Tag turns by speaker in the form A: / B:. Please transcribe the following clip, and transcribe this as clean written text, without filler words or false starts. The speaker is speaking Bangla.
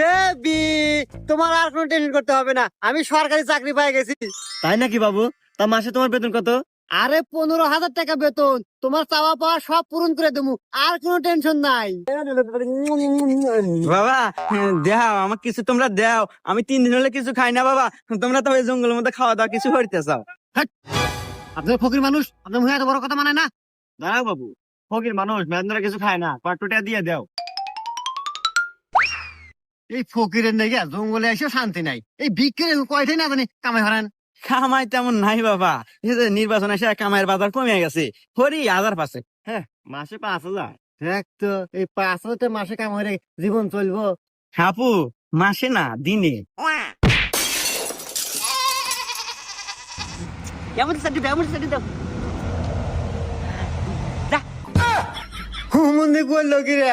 A: বেবি, তোমার আর কোনো টেনশন করতে হবে না, আমি সরকারি চাকরি পেয়ে গেছি।
B: তাই নাকি বাবু? তা মাসে তোমার বেতন কত?
A: আরে 15,000 টাকা বেতন, তোমার চাওয়া পাওয়া সব পূরণ করে দেবো, আর কোনো টেনশন নাই।
C: বাবা দেও আমাকে কিছু, তোমরা দেও, আমি 3 দিন হলে কিছু খাই না বাবা। তোমরা তো ওই জঙ্গলের মধ্যে খাওয়া দাওয়া কিছু করতে চাও।
A: আপনার ফকির মানুষ, আপনার মুখে এত বড় কথা মানে না।
B: দাঁড়াও বাবু, ফকির মানুষ মেয়েরা কিছু খায় না, কয়েকটা দিয়ে দাও।
A: এই ফকিরের নাকি জঙ্গলে এসে শান্তি নাই, এই বিক্রি কয়টাই না জানি কামাই হারান।
C: কামাই তেমন নাই বাবা, এই যে নির্বাচন এসে কামাইয়ের বাজার কমে গেছে, হরি 1000 পাশে।
B: হ্যাঁ, মাসে 5,000।
A: দেখ তো, এই 5,000 মাসে কাম হয়ে জীবন চলবো?
C: হাপু মাসে না দিনে।
A: এমন সাথে দাও, এমন সাথে দাও। হুমন্দি করলো কি রে?